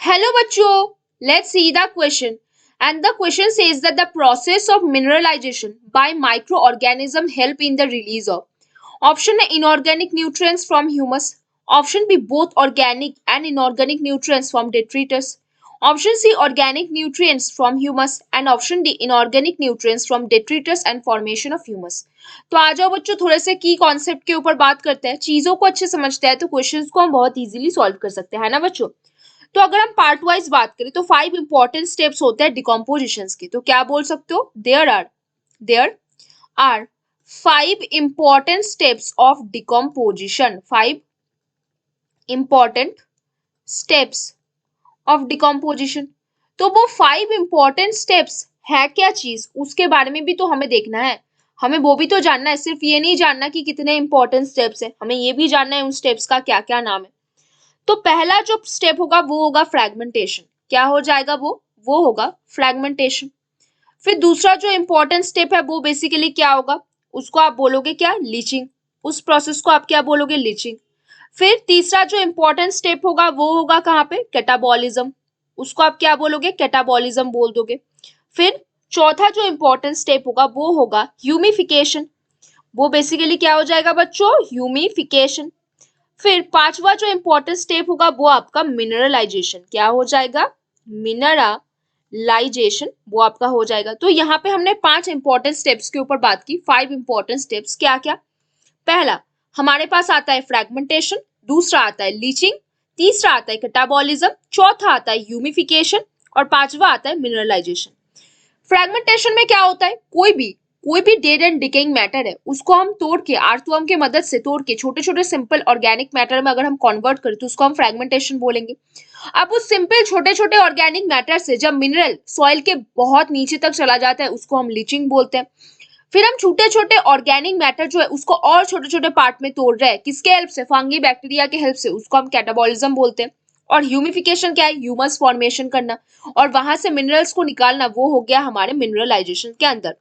Hello बच्चों, let's see the question. And the question says that the process of mineralization by microorganism help in the release of option A inorganic nutrients from humus, option B both organic and inorganic nutrients from detritus, option C organic nutrients from humus and option D inorganic nutrients from detritus and formation of humus. तो आ जाओ बच्चों थोड़े से की concept के ऊपर बात करते हैं, चीजों को अच्छे समझते हैं तो क्वेश्चंस को हम बहुत इजीली सॉल्व कर सकते हैं, है ना बच्चों। तो अगर हम पार्ट वाइज बात करें तो 5 इंपॉर्टेंट स्टेप्स होते हैं डिकम्पोजिशन के, तो क्या बोल सकते हो, there are 5 important steps of decomposition, 5 important steps of decomposition. तो वो 5 इंपॉर्टेंट स्टेप्स है क्या चीज, उसके बारे में भी तो हमें देखना है, हमें वो भी तो जानना है, सिर्फ ये नहीं जानना कि कितने इंपॉर्टेंट स्टेप्स है, हमें ये भी जानना है उन स्टेप्स का क्या क्या नाम है। तो पहला जो स्टेप होगा वो होगा फ्रैगमेंटेशन, क्या हो जाएगा वो होगा फ्रैगमेंटेशन। फिर दूसरा जो इंपॉर्टेंट स्टेप है वो बेसिकली क्या होगा, उसको आप बोलोगे क्या, लीचिंग, उस प्रोसेस को आप क्या बोलोगे, लीचिंग। फिर तीसरा जो इंपॉर्टेंट स्टेप होगा वो होगा कहाँ पे, कैटाबॉलिज्म, उसको आप क्या बोलोगे, कैटाबॉलिज्म बोल दोगे। फिर चौथा जो इंपॉर्टेंट स्टेप होगा वो होगा ह्यूमिफिकेशन, वो बेसिकली क्या हो जाएगा बच्चों, ह्यूमिफिकेशन। फिर पांचवा जो इंपॉर्टेंट स्टेप होगा वो आपका मिनरलाइजेशन, क्या हो जाएगा, मिनरलाइजेशन, वो आपका हो जाएगा। तो यहाँ पे हमने 5 इंपॉर्टेंट स्टेप्स के ऊपर बात की, 5 इंपॉर्टेंट स्टेप्स क्या क्या। पहला हमारे पास आता है फ्रैगमेंटेशन, दूसरा आता है लीचिंग, तीसरा आता है कैटाबॉलिज्म, चौथा आता है ह्यूमिफिकेशन और पांचवा आता है मिनरलाइजेशन। फ्रैगमेंटेशन में क्या होता है, कोई भी डेड एंड डिकेइंग मैटर है उसको हम तोड़ के आर्थोम की मदद से तोड़ के छोटे छोटे सिंपल ऑर्गेनिक मैटर में अगर हम कन्वर्ट करें तो उसको हम फ्रैगमेंटेशन बोलेंगे। अब उस सिंपल छोटे छोटे ऑर्गेनिक मैटर से जब मिनरल सॉइल के बहुत नीचे तक चला जाता है उसको हम लीचिंग बोलते हैं। फिर हम छोटे छोटे ऑर्गेनिक मैटर जो है उसको और छोटे छोटे पार्ट में तोड़ रहे हैं, किसके हेल्प से, फंगी बैक्टीरिया के हेल्प से, उसको हम कैटाबॉलिज्म बोलते हैं। और ह्यूमिफिकेशन क्या है, ह्यूमस फॉर्मेशन करना और वहां से मिनरल्स को निकालना, वो हो गया हमारे मिनरलाइजेशन के अंदर।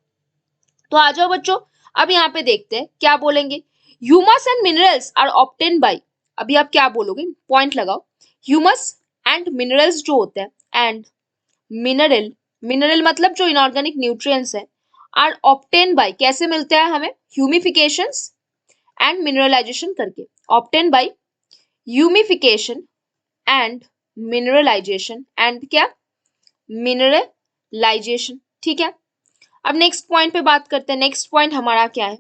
तो आ जाओ बच्चों, अब यहाँ पे देखते हैं क्या बोलेंगे, humus and minerals are obtain by, अभी आप क्या बोलोगे, पॉइंट लगाओ, ह्यूमस एंड मिनरल्स जो होते हैं, एंड मिनरल, मिनरल मतलब जो इनऑर्गेनिक न्यूट्रिएंट्स है, आर ऑब्टेन बाय, कैसे मिलते हैं हमें, ह्यूमिफिकेशंस एंड मिनरलाइजेशन करके, obtain by humification and mineralization, and क्या, मिनरलाइजेशन, ठीक है। अब नेक्स्ट पॉइंट पे बात करते हैं, नेक्स्ट पॉइंट हमारा क्या है,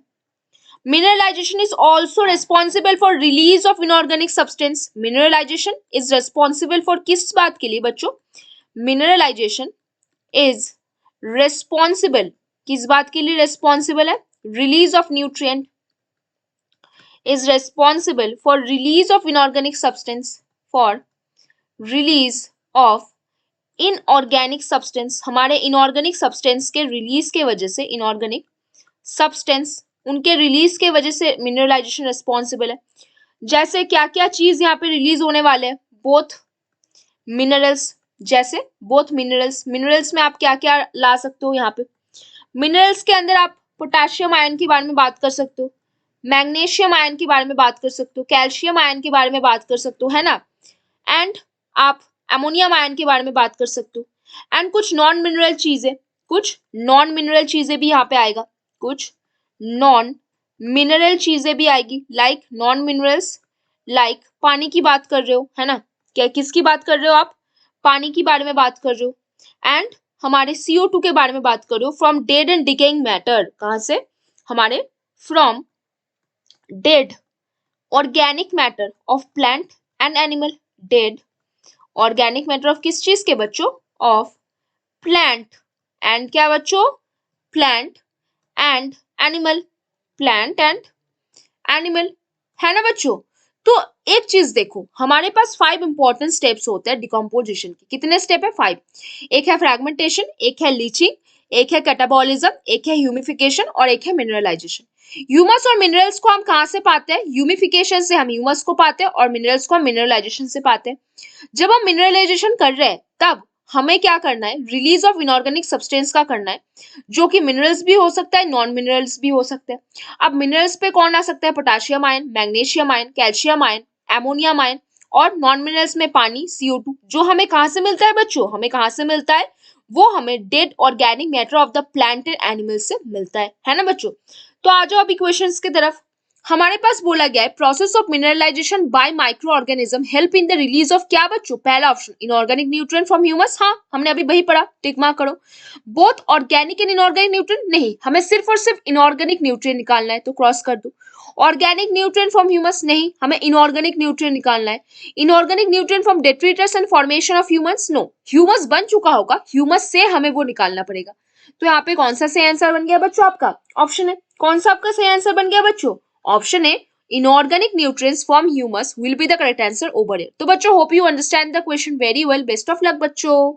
mineralization is also responsible for release of inorganic substance, mineralization is responsible for किस बात के लिए बच्चों, मिनरलाइजेशन इज रिस्पॉन्सिबल, किस बात के लिए रिस्पॉन्सिबल है, release of nutrient, is responsible for release of inorganic substance, for release of inorganic substance, हमारे इनऑर्गेनिक सब्सटेंस के रिलीज के वजह से, इनऑर्गेनिक सब्सटेंस उनके रिलीज के वजह से मिनरलाइजेशन रिस्पॉन्सिबल है। जैसे क्या क्या चीज यहाँ पे रिलीज होने वाले हैं, बोथ मिनरल्स, जैसे बोथ मिनरल्स, मिनरल्स में आप क्या क्या ला सकते हो, यहाँ पे मिनरल्स के अंदर आप पोटेशियम आयन के बारे में बात कर सकते हो, मैग्नीशियम आयन के बारे में बात कर सकते हो, कैल्शियम आयन के बारे में बात कर सकते हो, है ना, एंड आप अमोनियम आयन के बारे में बात कर सकते हो। एंड कुछ नॉन मिनरल चीजें, कुछ नॉन मिनरल चीजें भी यहाँ पे आएगा, कुछ नॉन मिनरल चीजें भी आएगी, लाइक नॉन मिनरल्स, लाइक पानी की बात कर रहे हो, है ना, क्या किसकी बात कर रहे हो आप, पानी की बारे में बात कर रहे हो। एंड हमारे CO2 के बारे में बात कर रहे हो, from dead and decaying matter, कहां से, हमारे from dead organic matter of plant and animal, dead organic matter of किस चीज के बच्चों, ऑफ प्लांट एंड क्या बच्चों, plant and animal, plant and animal, है ना बच्चों। तो एक चीज देखो, हमारे पास 5 इंपॉर्टेंट स्टेप्स होते हैं डिकम्पोजिशन के, कितने स्टेप है, 5, एक है फ्रैगमेंटेशन, एक है लीचिंग, एक है कैटाबॉलिज्म, एक है ह्यूमिफिकेशन और एक है मिनरलाइजेशन। ह्यूमस और मिनरल्स को हम कहाँ से पाते हैं, ह्यूमिफिकेशन से हम ह्यूमस को पाते हैं और मिनरल्स को हम मिनरलाइजेशन से पाते हैं। जब हम मिनरलाइजेशन कर रहे हैं तब हमें क्या करना है, रिलीज ऑफ इनऑर्गेनिक सब्सटेंस का करना है, जो कि मिनरल्स भी हो सकता है, नॉन मिनरल्स भी हो सकते हैं। अब मिनरल्स पे कौन आ सकता है, potassium ion, magnesium ion, calcium ion, ammonium ion और नॉन मिनरल्स में पानी CO2। जो हमें कहाँ से मिलता है बच्चों, हमें कहाँ से मिलता है, वो हमें dead organic matter of the plant and animal से मिलता है ना बच्चों। तो आ जाओ अभी क्वेश्चंस की तरफ। हमारे पास बोला गया है process of mineralization by micro organism help in the release of क्या बच्चों, पहला option inorganic nutrient from humus, हाँ हमने अभी वही पढ़ा, टिक मार्क करो। Both organic and inorganic nutrient, नहीं हमें सिर्फ और सिर्फ इनऑर्गेनिक न्यूट्रिएंट निकालना है, तो क्रॉस कर दो। ऑर्गेनिक न्यूट्रिएंट फ्रॉम ह्यूमस, नहीं हमें इनऑर्गेनिक न्यूट्रिएंट निकालना है। Inorganic nutrient from detritus and formation of humans, no humus बन चुका होगा, ह्यूमस से हमें वो निकालना पड़ेगा। तो यहाँ पे कौन सा सही आंसर बन गया बच्चों आपका, ऑप्शन है। कौन सा आपका सही आंसर बन गया बच्चों, ऑप्शन है inorganic nutrients from humus will be the correct answer over here। तो बच्चों hope you understand the question very well, best of luck बच्चों।